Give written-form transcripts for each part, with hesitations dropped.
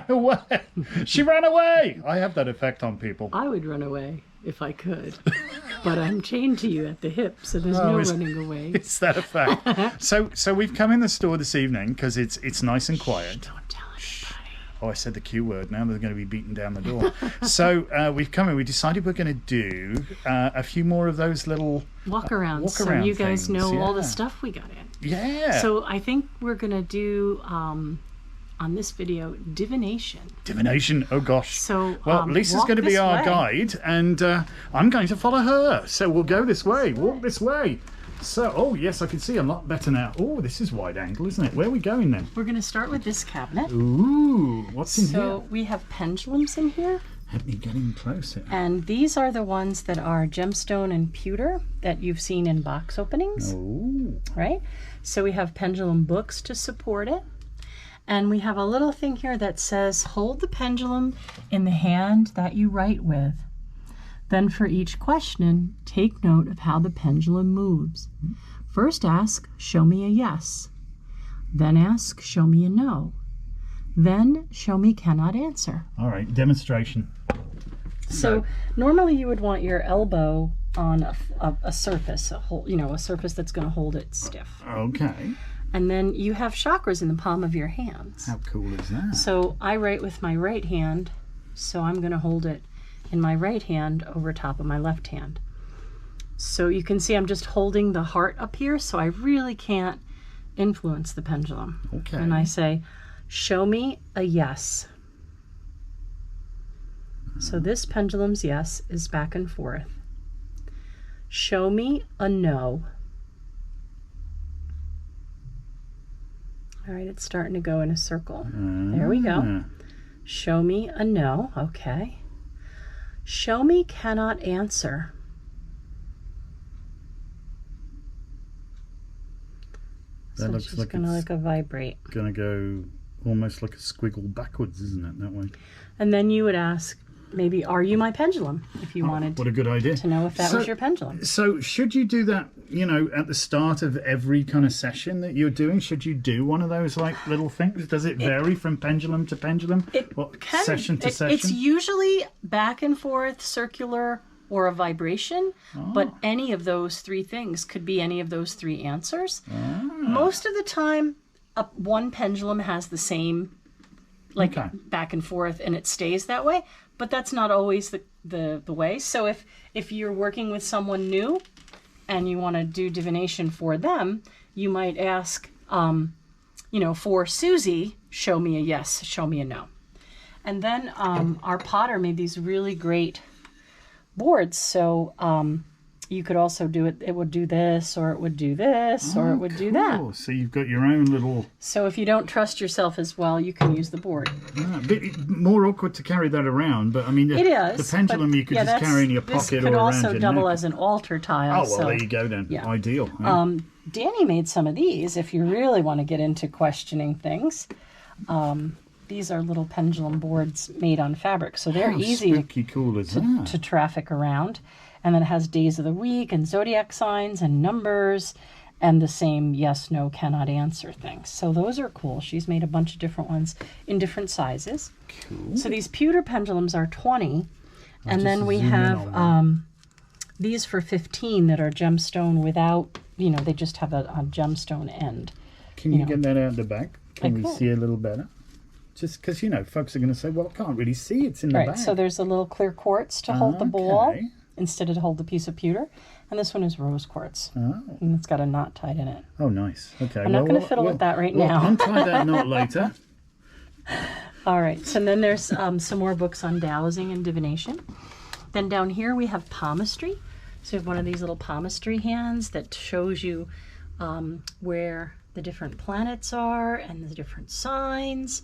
away. She ran away. I have that effect on people. I would run away if I could. But I'm chained to you at the hip, so there's no running away. It's that effect. So we've come in the store this evening because it's nice and quiet. Don't tell anybody. Oh, I said the Q word. Now they're going to be beating down the door. So we've come in. We decided we're going to do a few more of those little walk-arounds. So you guys know all the stuff we got in. Yeah. So I think we're going to do... on this video, divination. Divination, oh gosh. So, well, Lisa's going to be our guide, and I'm going to follow her. So we'll go this way, walk this way. So, oh yes, I can see a lot better now. Oh, this is wide angle, isn't it? Where are we going then? We're going to start with this cabinet. Ooh, what's in here? So we have pendulums in here. Let me get in closer. And these are the ones that are gemstone and pewter that you've seen in box openings. Oh. Right? So we have pendulum books to support it. And we have a little thing here that says, hold the pendulum in the hand that you write with. Then for each question, take note of how the pendulum moves. First ask, show me a yes. Then ask, show me a no. Then show me cannot answer. All right, demonstration. So normally you would want your elbow on a surface, a surface that's going to hold it stiff. Okay. And then you have chakras in the palm of your hands. How cool is that? So I write with my right hand, so I'm going to hold it in my right hand over top of my left hand. So you can see I'm just holding the heart up here, so I really can't influence the pendulum. Okay. And I say, show me a yes. So this pendulum's yes is back and forth. Show me a no. All right, it's starting to go in a circle. There we go. Show me a no. Okay. Show me cannot answer. That So looks she's like going to it's like a vibrate. going to go almost like a squiggle backwards, isn't it, that way? And then you would ask, maybe, are you my pendulum? If you wanted What a good idea. to know if that was your pendulum. So should you do that, at the start of every kind of session that you're doing? Should you do one of those like little things? Does it vary from pendulum to pendulum? Session to session? It's usually back and forth, circular, or a vibration, but any of those three things could be any of those three answers. Most of the time, one pendulum has the same back and forth, and it stays that way, but that's not always the way. So if you're working with someone new and you want to do divination for them, you might ask, for Susie, show me a yes, show me a no. And then our potter made these really great boards, so you could also do it. It would do this, or it would do this, or it would do that. So you've got your own little... So if you don't trust yourself as well, you can use the board. A bit more awkward to carry that around, but I mean, it is. The pendulum you could just carry in your pocket or around your neck. This could also double as an altar tile. Oh, well, there you go then. Yeah. Ideal. Danny made some of these if you really want to get into questioning things. These are little pendulum boards made on fabric, so they're easy to traffic around. And then it has days of the week and zodiac signs and numbers and the same yes, no, cannot answer things. So those are cool. She's made a bunch of different ones in different sizes. Cool. So these pewter pendulums are 20. And then we have these for 15 that are gemstone without, they just have a gemstone end. Can you get that out the back? Can we could. see a little better? Just because, folks are going to say, well, I can't really see. It's in the back. So there's a little clear quartz to hold the ball instead of hold the piece of pewter. And this one is rose quartz. Oh. And it's got a knot tied in it. Oh, nice. Okay. I'm not going to fiddle with that right now. We'll untie that knot later. All right. So then there's some more books on dowsing and divination. Then down here we have palmistry. So we have one of these little palmistry hands that shows you where the different planets are and the different signs.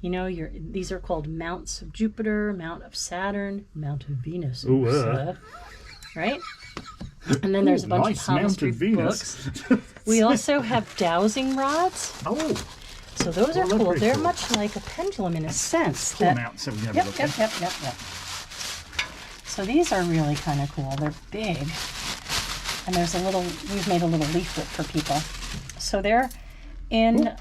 These are called mounts of Jupiter, mount of Saturn, mount of Venus. Right? And then there's a bunch of palmistry books. We also have dowsing rods. Oh. So those are cool. They're much like a pendulum in a sense. Pull them out so we can have a look. Yep. So these are really kind of cool. They're big. And we've made a little leaflet for people. So they're in,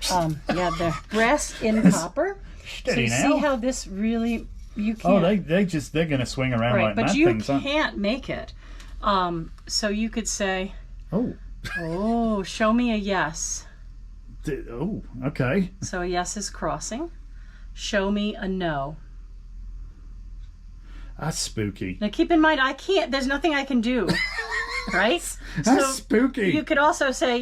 they're brass in copper. Steady so you now. see how this really, you Oh, can't. they're going to swing around Right, like but mad you things, aren't can't make it. So you could say, Oh. oh, show me a yes. Oh, okay. So a yes is crossing. Show me a no. That's spooky. Now keep in mind, I can't, there's nothing I can do. Right? That's spooky. You could also say,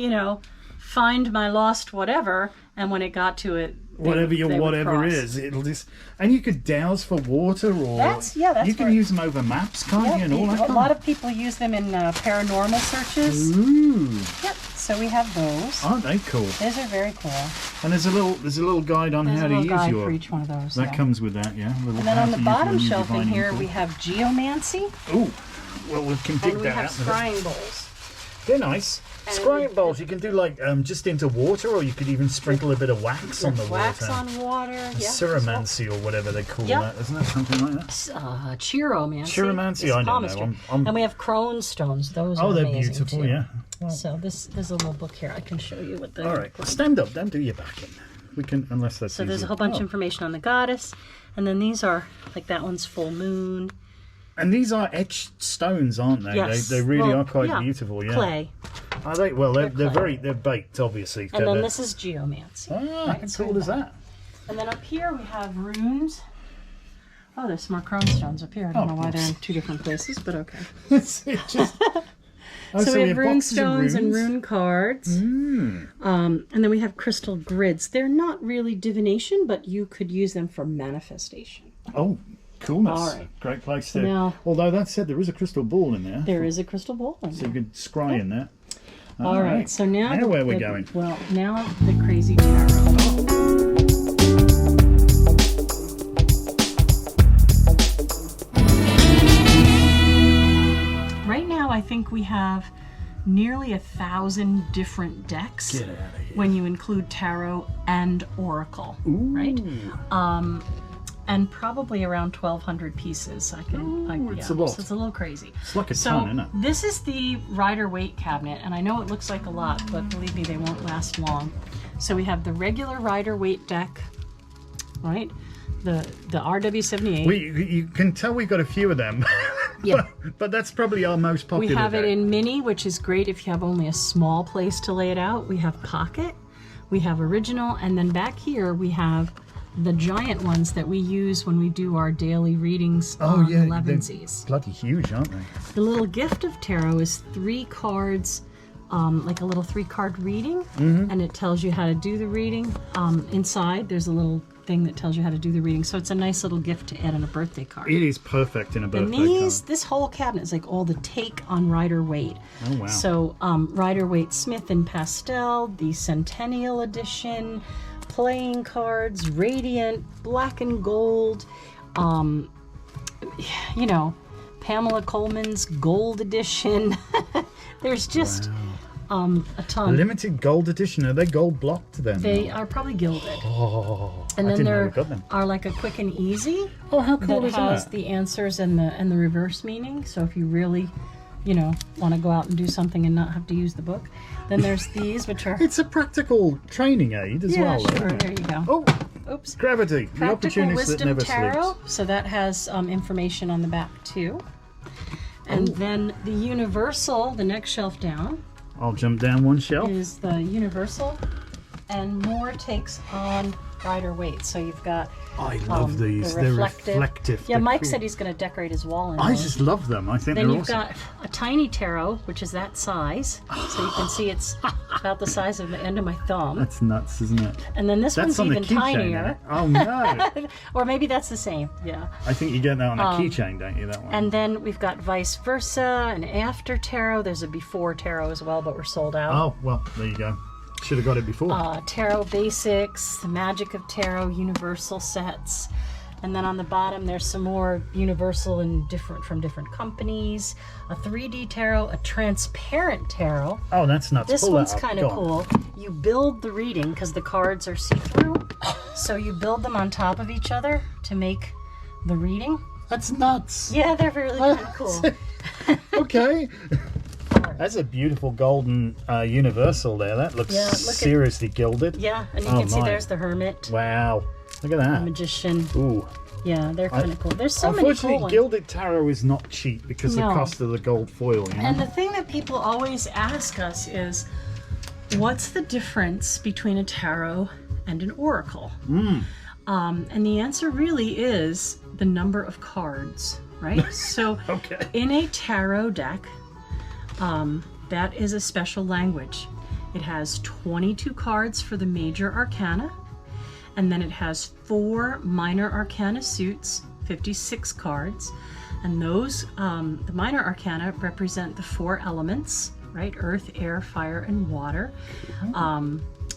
find my lost whatever, and when it got to it, Whatever your they would whatever cross. is, it'll just... And you could douse for water, or... That's You can where- use them over maps, can't you? And all that a kind lot of people use them in paranormal searches. Ooh. Yep. So we have those. Aren't they cool? Those are very cool. And there's a little guide on There's how a to little use guide your... for each one of those. That yeah. comes with that, yeah. And then on the bottom shelf in here, we have geomancy, Ooh. Well, we can dig and we that have out. scrying bowls. They're nice. And Scrying bowls, you can do like just into water, or you could even sprinkle a bit of wax on the Wax water. on water. Yeah. Ceromancy, or whatever they call Yep. that, isn't it? Something like that. Chiromancy. Chiromancy, is I don't know. palmistry. And we have crone stones. Those are Oh, they're amazing beautiful, too. yeah. So there's a little book here. I can show you what the. All right, stand up. Don't do your back in. We can, unless that's. So there's easy. a whole bunch of Oh. information on the goddess, and then these are like that one's full moon. And these are etched stones, aren't they? Yes. They really Well, are quite yeah. beautiful. Yeah. Clay. Are they? Well, they're clay. they're baked, obviously. And then this is geomancy. Ah, how cool is that? And then up here we have runes. Oh, there's some more crone stones up here. I don't know why they're in two different places, but okay. It's just. Oh, So we have rune boxes of stones and runes? rune cards. And then we have crystal grids. They're not really divination, but you could use them for manifestation. Oh, coolness. All right. Great place to. Now- Although that said, there is a crystal ball in there. There is a crystal ball in So there. you could scry in there. All right, so now where we're going. Well, now the crazy tarot. Right now, I think we have nearly 1,000 different decks. Get out of here. When you include tarot and oracle, right? And probably around 1,200 pieces. it's a lot. So it's a little crazy. It's like a So ton, isn't it? this is the Rider-Waite cabinet, and I know it looks like a lot, but believe me, they won't last long. So we have the regular Rider-Waite deck, right? The RW78. You can tell we've got a few of them. Yeah. but that's probably our most popular. We have it deck. in mini, which is great if you have only a small place to lay it out. We have pocket, we have original, and then back here we have the giant ones that we use when we do our daily readings on Elevensies. Bloody huge, aren't they? The little gift of tarot is 3 cards, like a little 3-card reading, and it tells you how to do the reading. Inside, there's a little thing that tells you how to do the reading, so it's a nice little gift to add on a birthday card. It is perfect in a birthday And card. this whole cabinet is like all the take on Rider-Waite. Oh, wow. So Rider-Waite Smith in pastel, the Centennial Edition, playing cards, Radiant, black and gold, Pamela Coleman's Gold Edition. There's just a ton. Limited gold edition. Are they gold blocked then? They are probably gilded. Oh, And I then didn't know there we got them. are like a quick and easy Oh, how cool that is has that? the answers and the reverse meaning. So if you really, want to go out and do something and not have to use the book, then there's these, which are It's a practical training aid as well. sure. Isn't it? There you go. Oh, Oops. gravity. The Practical opportunist that Wisdom never Tarot. sleeps. So that has information on the back too. And then the Universal, the next shelf down, I'll jump down one shelf. is the Universal, and more takes on Rider-Waite. So you've got I love these. the They're reflective. reflective. Yeah, They're Mike cool. said he's going to decorate his wall in I those. just love them. I think Then they're you've awesome. got a tiny tarot, which is that size. So you can see it's about the size of the end of my thumb. That's nuts, isn't it? And then this That's one's on the even keychain. tinier. Oh no! Or maybe that's the same. Yeah. I think you get that on a keychain, don't you? That one. And then we've got vice versa, an after tarot. There's a before tarot as well, but we're sold out. Oh well, there you go. Should have got it before. Tarot basics, the magic of tarot, universal sets. And then on the bottom, there's some more universal and different from different companies. A 3D tarot, a transparent tarot. Oh, that's nuts. This Pull that one's up. kind Go of on. cool. You build the reading because the cards are see-through. So you build them on top of each other to make the reading. That's nuts. Yeah, they're really kind of cool. Okay. That's a beautiful golden universal there. That looks Yeah, look at- seriously gilded. Yeah, and you Oh, can see my. there's the Hermit. Wow. Look at that. Magician. Ooh. Yeah, they're kind of cool. There's so many cool Unfortunately, ones. gilded tarot is not cheap because of the cost of the gold foil. You know? And the thing that people always ask us is, what's the difference between a tarot and an oracle? And the answer really is the number of cards, right? So in a tarot deck, that is a special language. It has 22 cards for the major arcana, and then it has 4 minor arcana suits, 56 cards. And those, the minor arcana represent the 4 elements, right? Earth, air, fire, and water.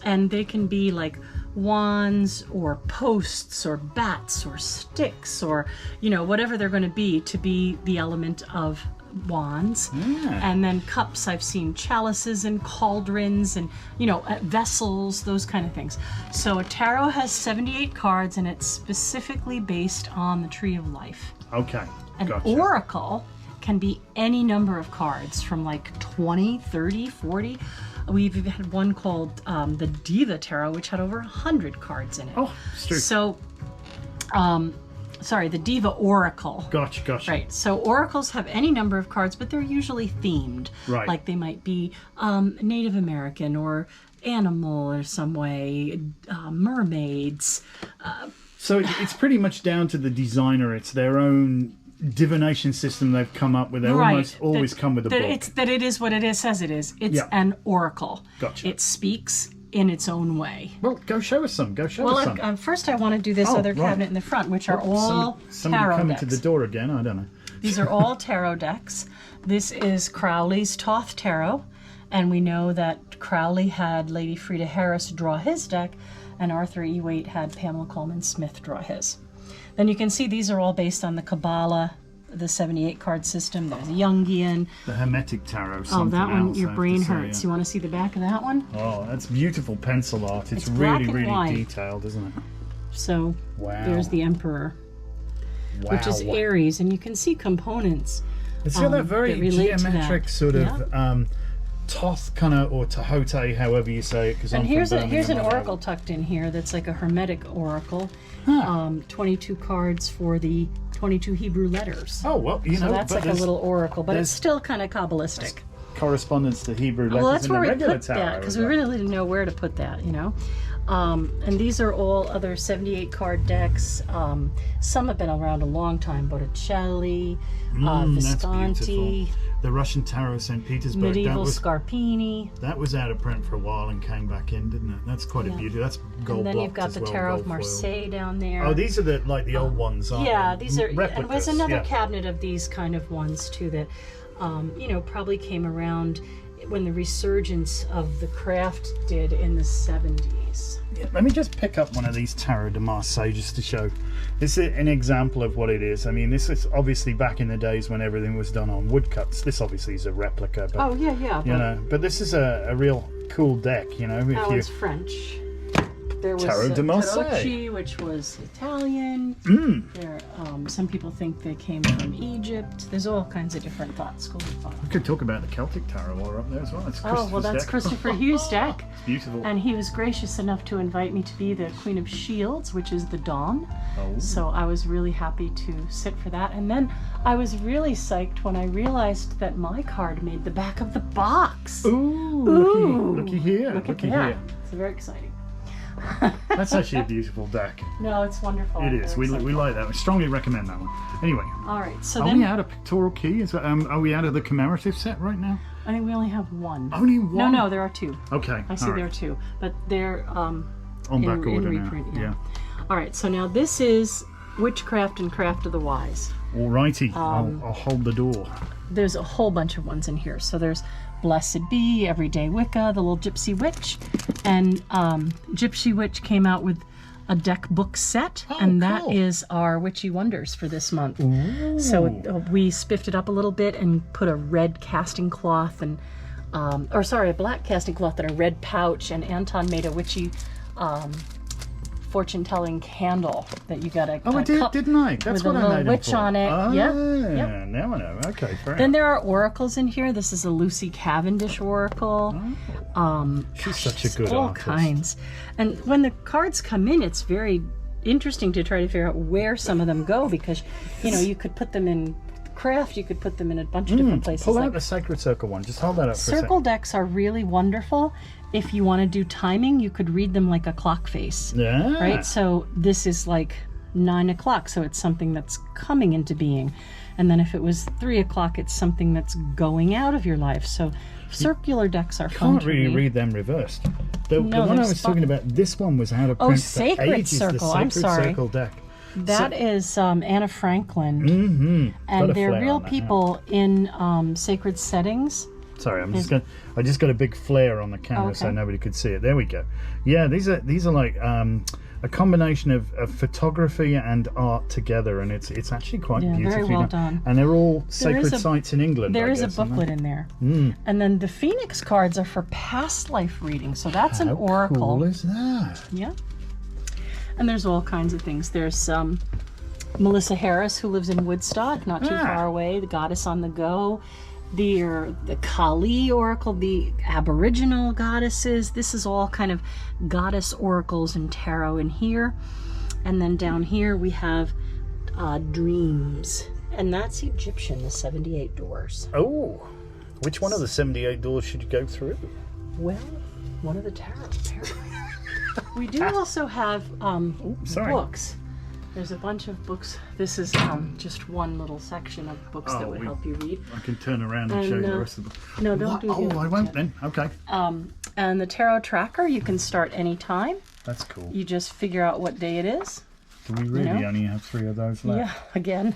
And they can be like wands or posts or bats or sticks or, you know, whatever they're going to be the element of wands. And then cups, I've seen chalices and cauldrons and, you know, vessels, those kind of things. So a tarot has 78 cards, and it's specifically based on the tree of life. Okay. An oracle can be any number of cards from like 20, 30, 40. We've had one called the Diva Tarot, which had over 100 cards in it. Oh, it's true. So, sorry, the Diva Oracle. Gotcha. Right. So oracles have any number of cards, but they're usually themed. Right. Like they might be Native American or animal or some way, mermaids. So it's pretty much down to the designer. It's their own divination system they've come up with. They almost always come with a book. It is what it says it is. It's an oracle. Gotcha. It speaks in its own way. Well, go show us some. Go show us some. First I want to do this other cabinet in the front, which are all somebody tarot coming decks. to the door again. I don't know. These are all tarot decks. This is Crowley's Thoth Tarot, and we know that Crowley had Lady Frida Harris draw his deck, and Arthur E. Waite had Pamela Coleman Smith draw his. Then you can see these are all based on the Kabbalah, the 78 card system. There's Jungian. The Hermetic Tarot. Oh, that one, else, your brain hurts. Yeah. You want to see the back of that one? Oh, that's beautiful pencil art. It's black really, and really white. detailed, isn't it? So there's the Emperor, which is Wow. Aries, and you can see components. It's got that very that relate to geometric that. sort of Thoth kind of, or Tahote, however you say it. And here's an oracle tucked in here that's like a hermetic oracle. 22 cards for the 22 Hebrew letters. Oh, well, you know. So that's like a little oracle, but it's still kind of Kabbalistic. Correspondence to Hebrew letters Well, that's in where the we regular put tarot. that, because we really didn't know where to put that, you know. And these are all other 78 card decks. Some have been around a long time. Botticelli, Visconti, the Russian Tarot St. Petersburg. Medieval Scarpini. That was out of print for a while and came back in, didn't it? That's quite a beauty. That's gold blocked. And then you've got the Tarot of Marseille down there. Oh, these are the old ones, aren't they? These are replicas. And there's another cabinet of these kind of ones too that probably came around when the resurgence of the craft did in the 70s. Yeah, let me just pick up one of these Tarot de Marseille just to show. This is an example of what it is. I mean, this is obviously back in the days when everything was done on woodcuts. This obviously is a replica, but but this is a real cool deck, you know. That one's French. There was Tarot de Marseille, Tarocchi, which was Italian. There, some people think they came from Egypt. There's all kinds of different schools of thought. We could talk about the Celtic Tarot while we're up there as well. That's That's deck. Christopher Hughes' deck. Beautiful. And he was gracious enough to invite me to be the Queen of Shields, which is the Dawn. So I was really happy to sit for that. And then I was really psyched when I realized that my card made the back of the box. Looky here. Looky here. It's very exciting. That's actually a beautiful deck. No, it's wonderful. It is. We like that. We strongly recommend that one. Anyway. All right. So are we out of pictorial key? Are we out of the commemorative set right now? I think we only have one. Only one? No, there are two. Okay. I see there are two, but they're on back order reprint, now. Yeah. All right. So now this is Witchcraft and Craft of the Wise. Alrighty. I'll hold the door. There's a whole bunch of ones in here. So there's Blessed Be, Everyday Wicca, The Little Gypsy Witch, and Gypsy Witch came out with a deck book set, and that is our Witchy Wonders for this month. So we spiffed it up a little bit and put a red casting cloth and, a black casting cloth and a red pouch, and Anton made a witchy fortune-telling candle that you got to I did, didn't I? That's with what a I little made witch on it. Yep. Now I know. Okay, fair Then there are oracles in here. This is a Lucy Cavendish oracle. She's such a good all artist. kinds. And when the cards come in, it's very interesting to try to figure out where some of them go, because, you know, you could put them in craft, you could put them in a bunch of different places. Pull out the Sacred Circle one. Just hold that up for a second. Circle decks are really wonderful. If you want to do timing, you could read them like a clock face. Yeah. Right? So this is like 9 o'clock, so it's something that's coming into being. And then if it was 3 o'clock, it's something that's going out of your life. So circular decks are fun to read. You can't really read them reversed. The one I was talking about, this one was out of print for Sacred ages, Circle. the I'm Sacred sorry. Circle deck. That is Anna Franklin. Mm-hmm. And they're real people in sacred settings. Sorry, I just got a big flare on the camera so nobody could see it. There we go. Yeah, these are like a combination of photography and art together, and it's actually quite beautifully very well done. And they're all sacred sites in England. There is a booklet in there. And then the Phoenix cards are for past life reading. So that's an oracle. How cool is that? Yeah. And there's all kinds of things. There's Melissa Harris, who lives in Woodstock, not too far away, the goddess on the go. The Kali oracle, the Aboriginal goddesses. This is all kind of goddess oracles and tarot in here. And then down here we have dreams. And that's Egyptian, the 78 doors. Oh, which one of the 78 doors should you go through? Well, one of the tarot, apparently. We do also have books. There's a bunch of books. This is just one little section of books that would help you read. I can turn around and show you the rest of the book. No, don't do that. Oh, I won't then. Okay. And the tarot tracker, you can start anytime. That's cool. You just figure out what day it is. Do we really only have 3 of those left? Yeah, again.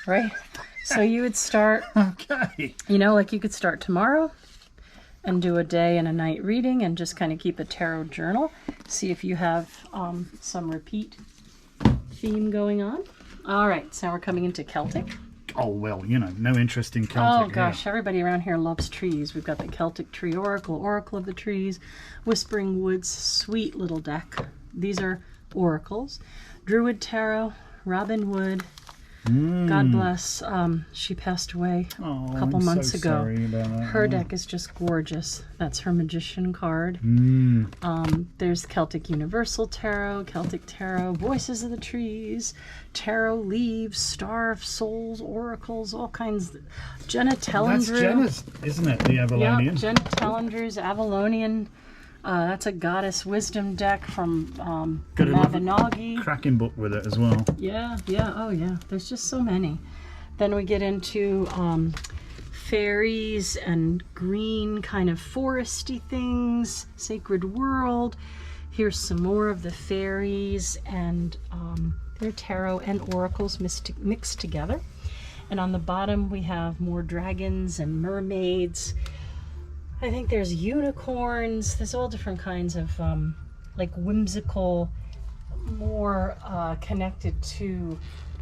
Right? So you would start, you know, like you could start tomorrow and do a day and a night reading and just kind of keep a tarot journal. See if you have some repeat theme going on. All right, so now we're coming into Celtic. Oh, well, you know, no interest in Celtic. Oh, gosh, everybody around here loves trees. We've got the Celtic Tree Oracle, Oracle of the Trees, Whispering Woods, sweet little deck. These are oracles. Druid Tarot, Robin Wood. God bless. She passed away a couple months ago. Sorry about that. Her deck is just gorgeous. That's her Magician card. There's Celtic Universal Tarot, Celtic Tarot, Voices of the Trees, Tarot Leaves, Star of Souls, Oracles, all kinds. Jenna Tellendrew. That's Jenna's, isn't it? The Avalonian. Yeah, Jenna Tellendrew's Avalonian. That's a Goddess Wisdom deck from Mabinogi. Cracking book with it as well. Yeah, oh yeah. There's just so many. Then we get into fairies and green kind of foresty things, Sacred World. Here's some more of the fairies and their tarot and oracles mixed together. And on the bottom we have more dragons and mermaids. I think there's unicorns. There's all different kinds of like whimsical, more connected to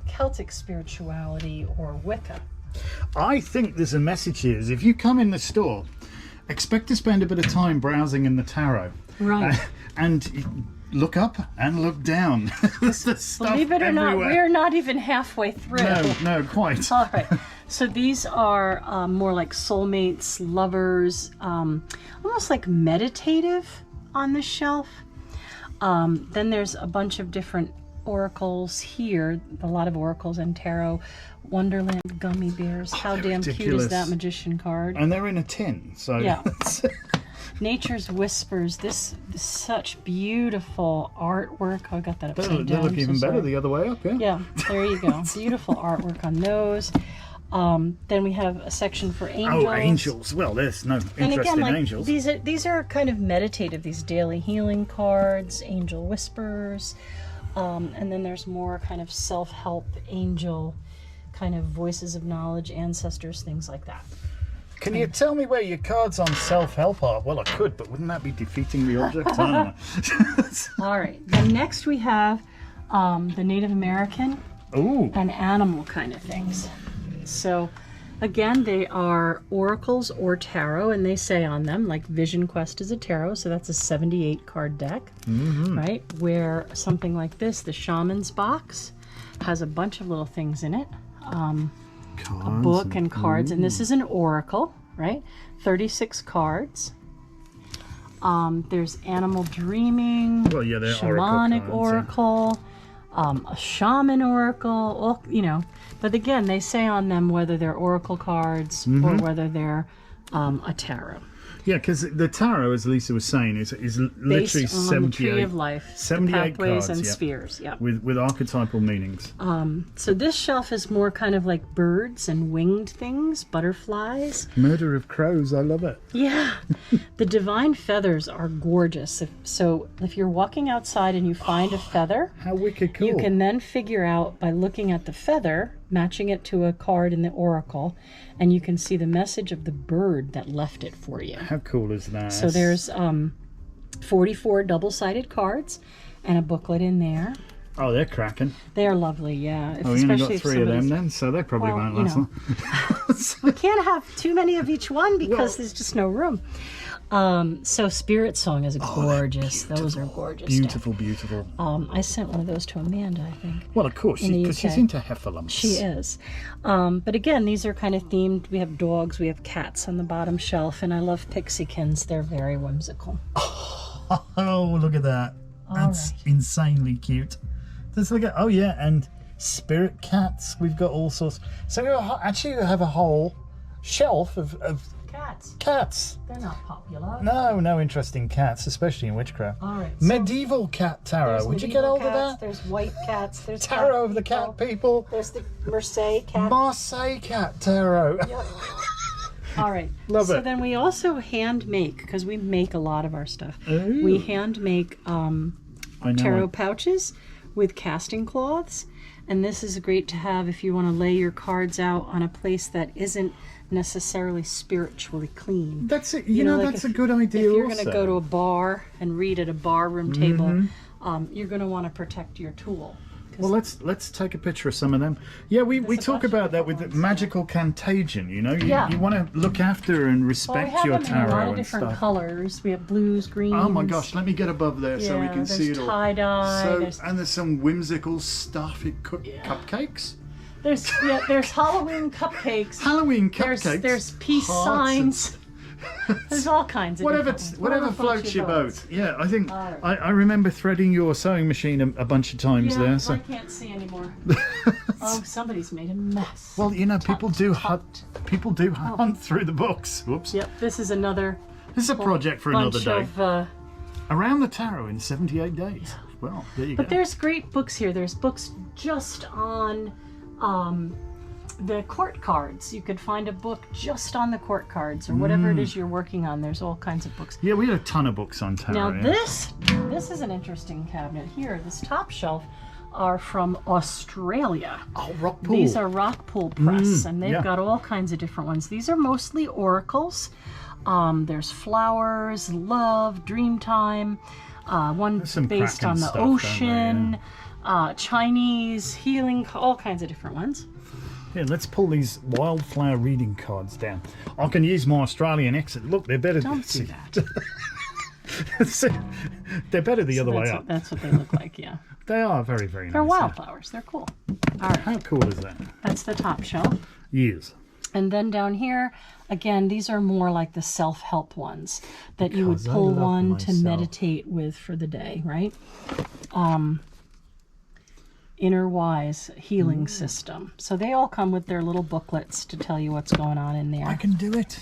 Celtic spirituality or Wicca. I think there's a message here. Is if you come in the store, expect to spend a bit of time browsing in the tarot. Right. And look up and look down. Believe it or not, we're not even halfway through. No, quite. All right. So these are more like soulmates, lovers, almost like meditative on the shelf. Then there's a bunch of different oracles here, a lot of oracles and tarot. Wonderland gummy bears. How damn ridiculous. Cute is that Magician card? And they're in a tin, so yeah. Nature's Whispers. This is such beautiful artwork. Oh, I got that upside down. They look even better the other way up, yeah? Yeah, there you go. Beautiful artwork on those. Then we have a section for angels. Oh, angels. Well, there's no interest in angels. These are kind of meditative, these daily healing cards, angel whispers. And then there's more kind of self-help angel, kind of voices of knowledge, ancestors, things like that. Can you tell me where your cards on self-help are? Well, I could, but wouldn't that be defeating the object? I don't know. All right. Then next we have the Native American and animal kind of things. So, again, they are oracles or tarot, and they say on them, like Vision Quest is a tarot, so that's a 78 card deck, right? Where something like this, the Shaman's Box, has a bunch of little things in it. A book and cards, and this is an oracle, right? 36 cards. There's Animal Dreaming, well, yeah, they're Shamanic oracle cards, a shaman oracle, all, you know. But again, they say on them whether they're oracle cards or whether they're a tarot. Yeah, because the tarot, as Lisa was saying, is literally based on 78, the tree of life, 78 the pathways cards, and spheres. Yeah. with archetypal meanings. So this shelf is more kind of like birds and winged things, butterflies. Murder of crows, I love it. Yeah. The divine feathers are gorgeous. So if you're walking outside and you find a feather, how wicked cool. You can then figure out by looking at the feather, matching it to a card in the oracle, and you can see the message of the bird that left it for you. How cool is that? So there's 44 double-sided cards and a booklet in there. Oh, they're cracking. They are lovely, yeah. We only got 3 of them then, so they probably won't last long. We can't have too many of each one because there's just no room. So Spirit Song is gorgeous. Those are gorgeous. Beautiful, beautiful. I sent one of those to Amanda, I think. Well, of course, because she's into heffalumps. She is. But again, these are kind of themed. We have dogs, we have cats on the bottom shelf, and I love Pixiekins. They're very whimsical. Oh, look at that. That's insanely cute. Let's look at, and spirit cats. We've got all sorts. So we actually have a whole shelf of cats. They're not popular. No interest in cats, especially in witchcraft. All right. Medieval cat tarot. Would you get hold of that? There's white cats. There's tarot of the cat people. There's the Marseille cat. Marseille cat tarot. Yep. All right. Love it. So then we also hand make, because we make a lot of our stuff. Ooh. We hand make tarot pouches with casting cloths, and this is great to have if you want to lay your cards out on a place that isn't necessarily spiritually clean. That's it. You know, that's a good idea. If you're going to go to a bar and read at a bar room table, you're going to want to protect your tool. Well, let's take a picture of some of them. Yeah, we talk about that with the magical contagion. You know, you want to look after and respect your tarot and stuff. We have them in a lot of different colors. We have blues, greens. Oh my gosh, let me get above there so we can see it all. Tie dye. And there's some whimsical stuff. Cupcakes. There's Halloween cupcakes. Halloween cupcakes. There's peace signs. There's all kinds of whatever floats your boat. Yeah, I think I remember threading your sewing machine a bunch of times there. So I can't see anymore. Somebody's made a mess. Well, you know, people do hunt through the books. Whoops. Yep, this is another. This is a project for another day. Of, Around the Tarot in 78 days. Well, there you go. But there's great books here. There's books just on the court cards. You could find a book just on the court cards or whatever it is you're working on. There's all kinds of books. Yeah, we had a ton of books on tarot. Now this is an interesting cabinet here. This top shelf are from Australia. Oh, Rockpool. These are Rockpool Press, and they've got all kinds of different ones. These are mostly oracles. There's flowers, love, dreamtime, one based on the ocean, Chinese, healing, all kinds of different ones. Yeah, let's pull these wildflower reading cards down. I can use my Australian accent. Look, they're better. Don't do that. They're better the other way up. That's what they look like, yeah. They are very, very nice. They're wildflowers. They're cool. All right. How cool is that? That's the top shelf. Yes. And then down here, again, these are more like the self-help ones that you would pull one to meditate with for the day, right? Inner Wise Healing System. So they all come with their little booklets to tell you what's going on in there. I can do it.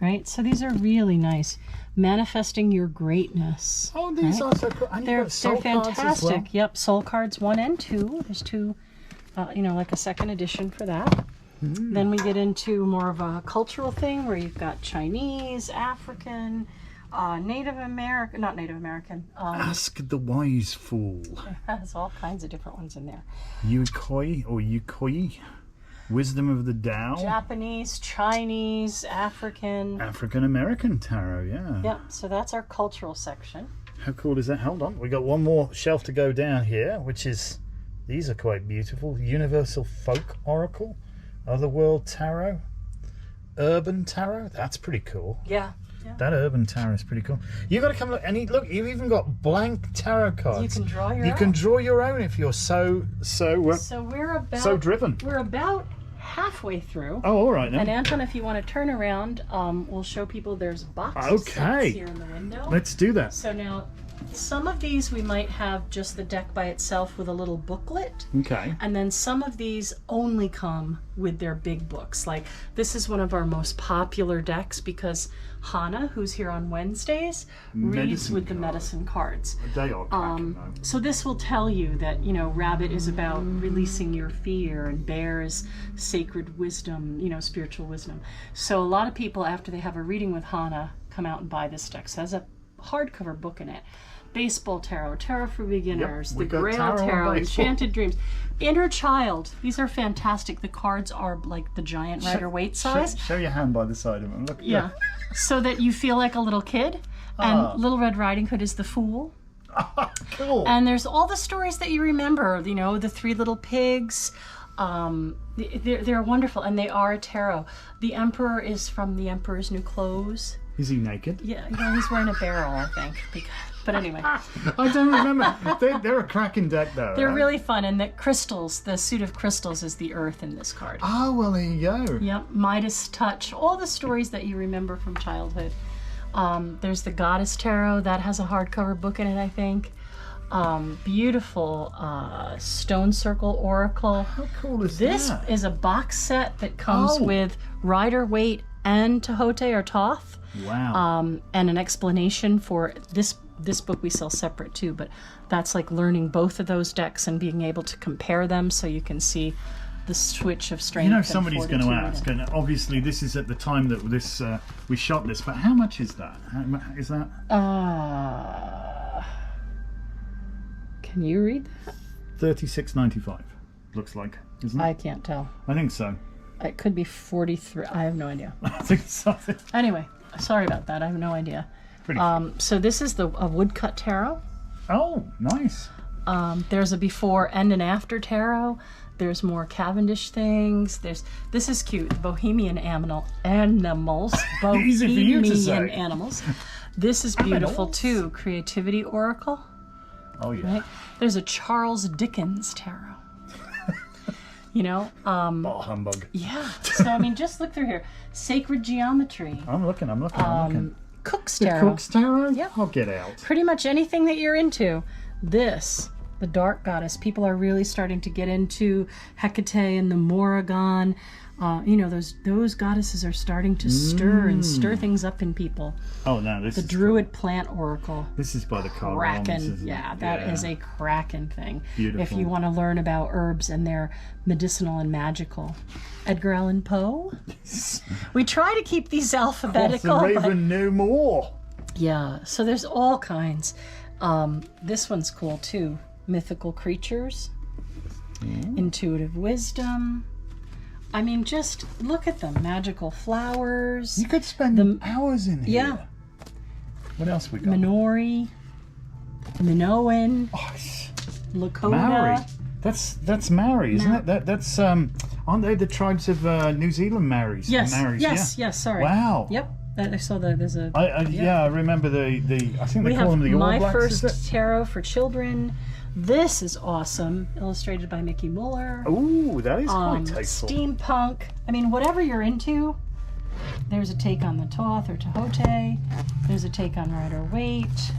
Right? So these are really nice. Manifesting Your Greatness. Oh, these are so cool. And they're fantastic. As well. Yep, Soul Cards 1 and 2. There's 2, like a second edition for that. Then we get into more of a cultural thing where you've got Chinese, African, Native American, not Native American. Ask the Wise Fool. There's all kinds of different ones in there. Yukoi or Yukoi, Wisdom of the Tao. Japanese, Chinese, African. African American tarot, yeah. Yep, so that's our cultural section. How cool is that? Hold on, we got one more shelf to go down here, which is, these are quite beautiful. Universal Folk Oracle, Otherworld Tarot, Urban Tarot. That's pretty cool. Yeah. That Urban Tarot is pretty cool. You've got to come look, and look, you've even got blank tarot cards. You can draw your own. You can draw your own if you're so driven. We're about halfway through. Oh, all right then. And Anton, if you want to turn around, we'll show people there's boxes here in the window. Let's do that. So now, Some of these we might have just the deck by itself with a little booklet. Okay. And then some of these only come with their big books. Like this is one of our most popular decks because Hannah, who's here on Wednesdays, reads with the medicine cards. They are cracking, though. So this will tell you that, you know, Rabbit is about releasing your fear and Bear is sacred wisdom, you know, spiritual wisdom. So a lot of people, after they have a reading with Hannah, come out and buy this deck. So it has a hardcover book in it. Baseball Tarot, Tarot for Beginners, the Grail Tarot, Enchanted Dreams, Inner Child. These are fantastic. The cards are like the giant Rider-Waite size. Show your hand by the side of them. Look. Yeah. So that you feel like a little kid. And Little Red Riding Hood is the Fool. Cool. And there's all the stories that you remember. You know, the Three Little Pigs. They're wonderful, and they are tarot. The Emperor is from The Emperor's New Clothes. Is he naked? Yeah, he's wearing a barrel, I think. But anyway. I don't remember. They're a cracking deck, though. They're really fun, and the crystals, the suit of crystals is the earth in this card. Oh, well, there you go. Yep, Midas Touch, all the stories that you remember from childhood. There's the Goddess Tarot, that has a hardcover book in it, I think. Beautiful Stone Circle Oracle. How cool is that? This is a box set that comes with Rider-Waite and Tahote or Thoth. Wow. And an explanation for this book we sell separate too, but that's like learning both of those decks and being able to compare them so you can see the switch of strength. You know, somebody's going to ask, and obviously this is at the time that this we shot this, but how much is that? Is that? Can you read that? $36.95. Looks like, isn't it? I can't tell. I think so. It could be 43. I have no idea. I think so. Anyway, sorry about that. I have no idea. Pretty cool. So this is a woodcut tarot. Oh, nice. There's a before and an after tarot. There's more Cavendish things. This is cute. Bohemian animals. Easy for you to say. Bohemian animals. This is beautiful too. Creativity Oracle. Oh yeah. Right? There's a Charles Dickens tarot. You know? Oh, humbug. Yeah. So I mean, just look through here. Sacred Geometry. I'm looking. Cook's The Tarot. Cook's Tarot? Yep. I'll get out. Pretty much anything that you're into. This, the Dark Goddess. People are really starting to get into Hecate and the Morrigan. You know, those goddesses are starting to stir things up in people. Oh no, this the is Druid Plant Oracle. This is by the Kraken. Yeah, that is a Kraken thing. Beautiful. If you want to learn about herbs and they're medicinal and magical. Edgar Allan Poe. We try to keep these alphabetical. The Raven knew more. Yeah, so there's all kinds. This one's cool too. Mythical Creatures. Intuitive Wisdom. I mean, just look at them. Magical Flowers. You could spend hours in here. Yeah. What else we got? Minori. Minoan. Oh, Lakota. Maori. That's Maori, isn't it? That's aren't they the tribes of New Zealand Maoris? Yes. Maoris, Yes. Sorry. Wow. Yep. I saw there's a. I remember the. I think they call them the All My Blacks. First Tarot for Children. This is awesome. Illustrated by Mickey Muller. Ooh, that is quite tasteful. Steampunk. I mean, whatever you're into. There's a take on the Thoth or Tahote. There's a take on Rider-Waite.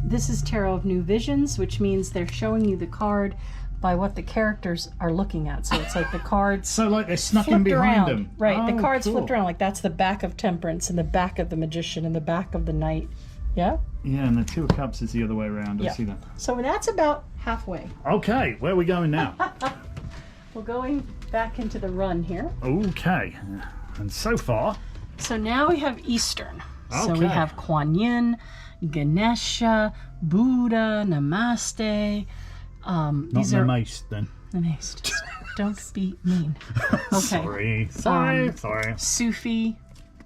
This is Tarot of New Visions, which means they're showing you the card by what the characters are looking at. So it's like the cards so like they're snuck in behind them. Right, oh, the cards cool. flipped around. Like that's the back of Temperance and the back of the Magician and the back of the Knight. Yeah? Yeah, and the Two of Cups is the other way around. I see that. So that's about halfway. Okay, where are we going now? We're going back into the run here. Okay, and so far... So now we have Eastern. Okay. So we have Kuan Yin, Ganesha, Buddha, Namaste. These are Namaste, then. Namaste. Don't be mean. Okay. Sorry. Sufi,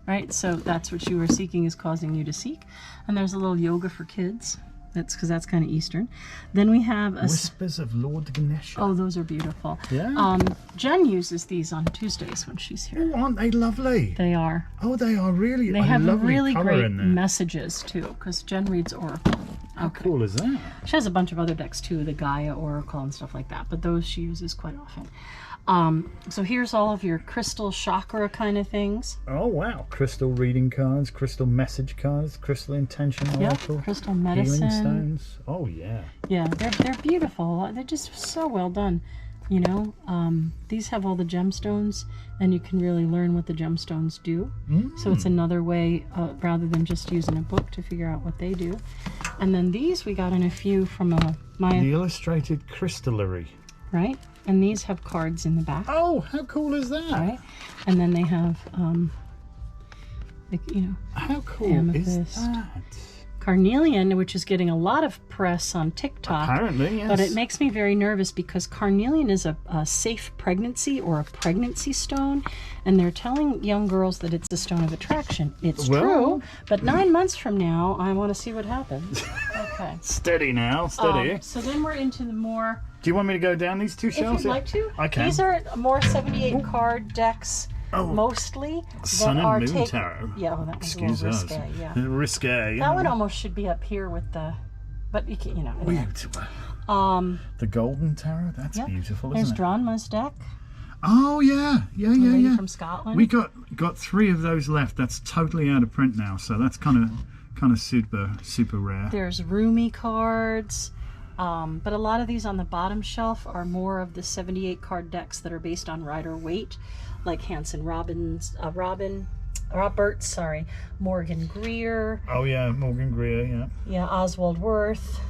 right? So that's what you were seeking is causing you to seek. And there's a little yoga for kids. That's because that's kind of Eastern. Then we have Whispers of Lord Ganesha. Oh, those are beautiful. Yeah. Jen uses these on Tuesdays when she's here. Oh, aren't they lovely? They are. Oh, they are really. They have lovely really colour great in there. messages too, because Jen reads Oracle. How cool is that? She has a bunch of other decks too, the Gaia Oracle and stuff like that, but those she uses quite often. So here's all of your crystal chakra kind of things. Oh wow, crystal reading cards, crystal message cards, crystal intention oracle, crystal medicine, healing stones. Oh yeah. Yeah, they're beautiful. They're just so well done. You know, these have all the gemstones, and you can really learn what the gemstones do. So it's another way, rather than just using a book, to figure out what they do. And then these we got in a few from the illustrated crystallary. Right, and these have cards in the back. Oh, how cool is that? Right, and then they have, you know, how cool amethyst. Is that? Carnelian, which is getting a lot of press on TikTok. Apparently, yes. But it makes me very nervous because carnelian is a safe pregnancy or a pregnancy stone, and they're telling young girls that it's a stone of attraction. It's true, but 9 months from now, I want to see what happens. Okay. Steady now, steady. So then we're into the more... Do you want me to go down these two shelves? If you'd like to. I can. These are more 78 card decks. Mostly Sun and Moon Tarot. Yeah, well, that was a little risque. Yeah, risque. That one almost should be up here with the, but you can, you know. Anyway. The Golden Tarot. That's beautiful, isn't it? There's Dranma's deck. Oh yeah. From Scotland. We got 3 of those left. That's totally out of print now, so that's kind of super rare. There's Rumi cards. But a lot of these on the bottom shelf are more of the 78 card decks that are based on Rider-Waite, like Hanson Roberts, Morgan Greer. Oh yeah, Morgan Greer, yeah. Yeah, Oswald Worth,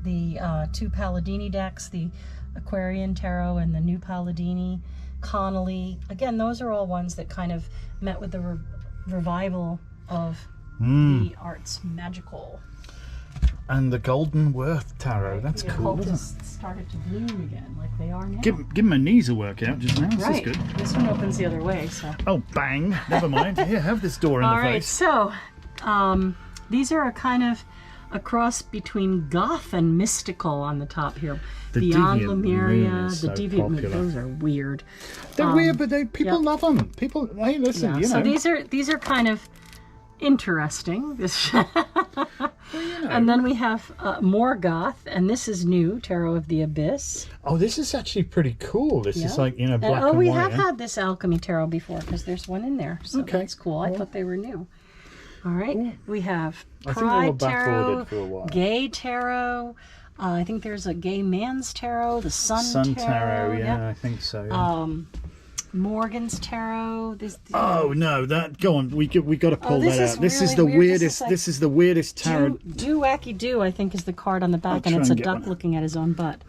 the 2 Palladini decks, the Aquarian Tarot and the New Palladini, Connolly. Again, those are all ones that kind of met with the revival of the arts magical. And the Golden Worth Tarot, that's cool, isn't it? Started to bloom again, like they are now. Give my knees a workout just now. This is good. This one opens the other way, so. Oh, bang! Never mind. Here, have this door in the face. All right, so these are a kind of a cross between goth and mystical on the top here. The Beyond Deviant Lemuria, Moon is the so Deviant Moon. popular. Those are weird. They're weird, but people love them. People, hey, listen, you know. So these are kind of interesting. This. Well, you know. And then we have more goth, and this is new, Tarot of the Abyss. Oh, this is actually pretty cool. This is like, black and white. Oh, we have had this Alchemy Tarot before, because there's one in there. So that's cool. I thought they were new. All right. We have Pride Tarot, for a while. Gay Tarot. I think there's a Gay Man's Tarot, the Sun Tarot. Yeah, I think so. Yeah. Morgan's Tarot. No, that go on. We got to pull that out. This is really the weird. weirdest. This is the weirdest tarot. Do Wacky Do, I think, is the card on the back, and it's a duck looking at his own butt.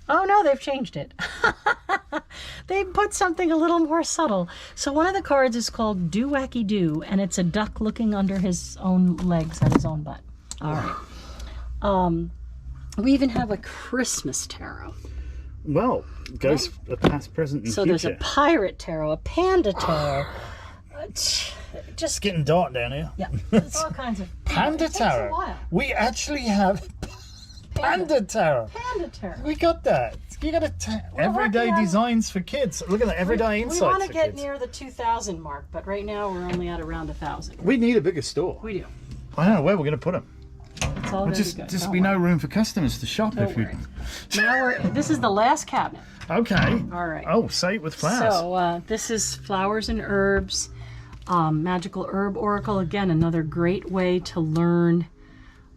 Oh no, they've changed it. They put something a little more subtle. So one of the cards is called Do Wacky Do, and it's a duck looking under his own legs at his own butt. All right. We even have a Christmas Tarot. Well, it goes past, present, and future. So there's a Pirate Tarot, a Panda Tarot. Just getting dark down here. Yeah, it's all kinds of Panda Tarot. Takes a while. We actually have Panda Tarot. Panda Tarot. We got that. You got everyday designs for kids. Look at that, everyday insights. We want to get near the 2,000 mark, but right now we're only at around 1,000. We need a bigger store. We do. I don't know where we're going to put them. It's all just be no room for customers to shop. Don't worry. Now this is the last cabinet. Okay. All right. Oh, say it with flowers. So this is Flowers and Herbs, Magical Herb Oracle. Again, another great way to learn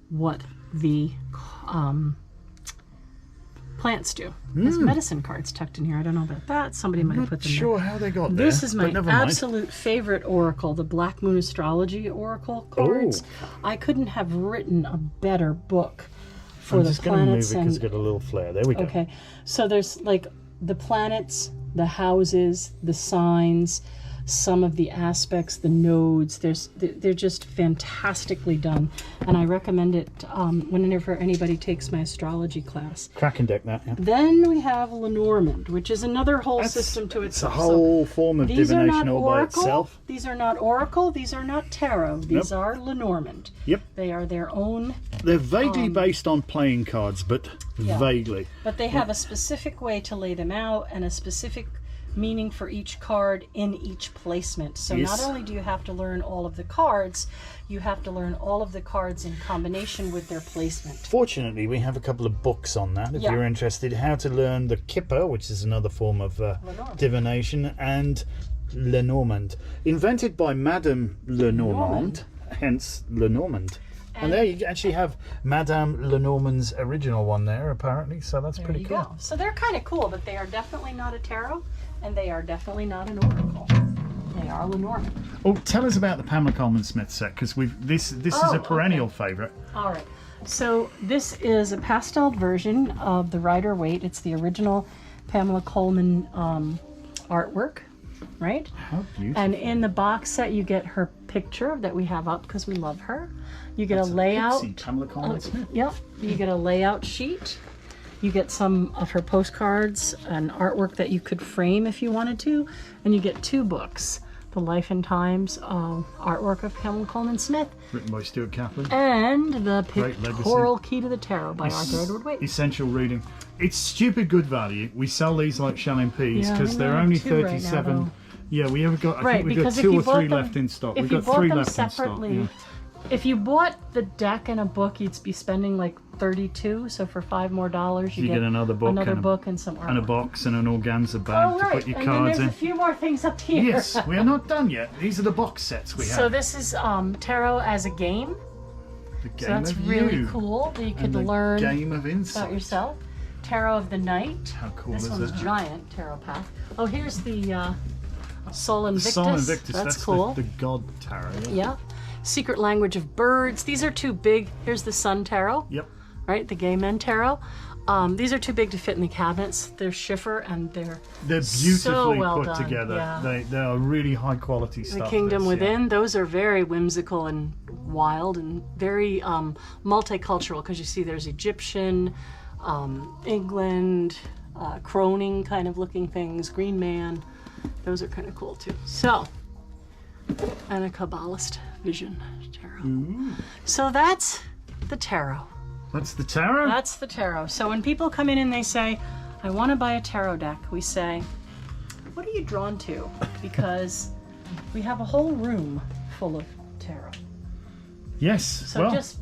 what the plants do. There's medicine cards tucked in here. I don't know about that. Somebody might have put them there. Not sure how they got there. This is my absolute favorite oracle, the Black Moon Astrology Oracle cards. Oh. I couldn't have written a better book for I'm the just going to move planets. it because it's got a little flare. There we go. Okay. So there's like the planets, the houses, the signs, some of the aspects, the nodes. They're just fantastically done, and I recommend it whenever anybody takes my astrology class. Cracking deck, that. Yeah. Then we have Lenormand, which is another whole system to itself. It's a whole form of divination all by itself. These are not oracle. These are not tarot. These are Lenormand. Yep. They are their own. They're vaguely based on playing cards, but vaguely. But they have a specific way to lay them out and a specific meaning for each card in each placement. So Yes. not only do you have to learn all of the cards, you have to learn all of the cards in combination with their placement. Fortunately, we have a couple of books on that if Yeah. you're interested. How to learn the Kipper, which is another form of divination, and Lenormand. Invented by Madame Lenormand, hence Lenormand. And there you actually have Madame Lenormand's original one there, apparently, so that's pretty cool. Go. So they're kind of cool, but they are definitely not a tarot, and they are definitely not an oracle. They are Lenormand. Oh, tell us about the Pamela Coleman Smith set, because this is a perennial favourite. All right. So this is a pastel version of the Rider-Waite. It's the original Pamela Coleman artwork, right? How beautiful. And in the box set, you get her picture that we have up because we love her. You get a layout. Pixie, Pamela Coleman Smith. Yep. You get a layout sheet. You get some of her postcards and artwork that you could frame if you wanted to. And you get 2 books. The Life and Times artwork of Pamela Coleman Smith. Written by Stuart Kaplan. And the Great Pictorial Key to the Tarot by Arthur Edward Waite. Essential reading. It's stupid good value. We sell these like shelling peas because we they're have only 2 right now, 37. though. Yeah, we have got. I think we've got because 2 or 3 bought them- left in stock. If We've you got bought 3 them left separately, in stock. if you bought the deck and a book, you'd be spending like $32. So for $5 more, you get another book, and some artwork. And a box and an organza bag Oh, to right. put your And then cards there's in. a few more things up here. Yes, we are not done yet. These are the box sets we have. So this is tarot as a game. The game So that's of really you. cool. That you And could the learn game of insight. about yourself. Tarot of the Night. How cool This is one's that? giant tarot pack. Oh, here's the Sol Invictus. Sol Invictus. That's cool. The god tarot. Yeah. Secret Language of Birds. These are too big. Here's the Sun Tarot. Yep. Right, the Gay Men Tarot. These are too big to fit in the cabinets. They're schiffer and they're beautifully so well put done. together. Yeah. They are really high quality stuff. The Kingdom this, yeah. Within. Those are very whimsical and wild and very multicultural because you see there's Egyptian, England, Croning kind of looking things, Green Man. Those are kind of cool too. So, and a Kabbalist Vision Tarot. Ooh. So that's the tarot. That's the tarot? That's the tarot. So when people come in and they say, I want to buy a tarot deck, we say, what are you drawn to? Because we have a whole room full of tarot. Yes. So well, just,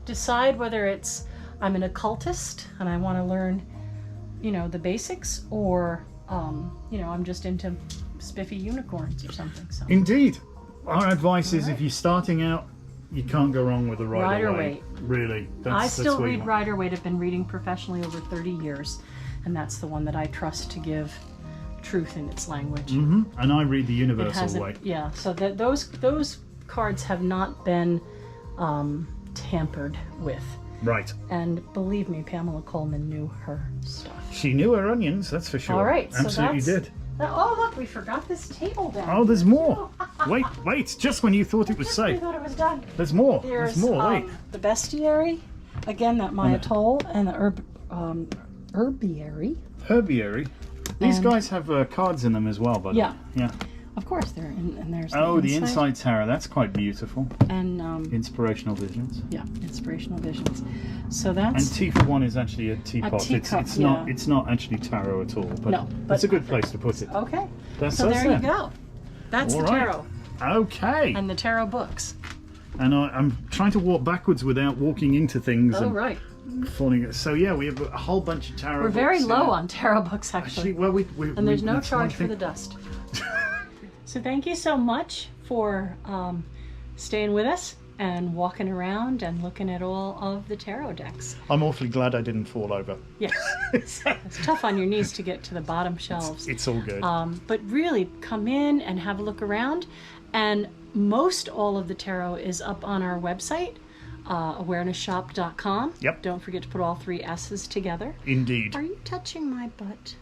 decide whether it's I'm an occultist and I want to learn, the basics, or, I'm just into spiffy unicorns or something. So. Indeed. Our advice is if you're starting out, you can't go wrong with a Rider-Waite. Really. I still what you read want. Rider-Waite. I've been reading professionally over 30 years, and that's the one that I trust to give truth in its language. Mm-hmm. And I read the It Universal hasn't, Way. yeah. So that those cards have not been tampered with. Right. And believe me, Pamela Coleman knew her stuff. She knew her onions, that's for sure. All right, so Absolutely that's- did. Oh, look, we forgot this table down. Oh, there's more. Wait, just when you thought it was I safe. thought it was done. There's more. There's There's more, wait. the bestiary, again, that Maya Toll, and the herbiary. Herbiary. These And- guys have cards in them as well, by the Yeah. way. Yeah. Of course, they're in, and there's The Inside Tarot. That's quite beautiful. and Inspirational Visions. yeah, inspirational visions. So And that's tea for one is actually a teapot. teacup, It's not. yeah. It's not actually tarot at all. But No, but- it's a good place to put it. okay. That's So us there you then. go. That's All the right. tarot Okay. and the tarot books. And I'm trying to walk backwards without walking into things. Oh and right, falling. So yeah, we have a whole bunch of tarot. we're very books, low yeah. on tarot books actually. Actually, well, And there's no that's charge one for the thing. dust. So thank you so much for staying with us and walking around and looking at all of the tarot decks. I'm awfully glad I didn't fall over. Yes, it's tough on your knees to get to the bottom shelves. It's all good. But really, come in and have a look around. And most all of the tarot is up on our website, awarenessshop.com. Yep. Don't forget to put all 3 S's together. Indeed. Are you touching my butt?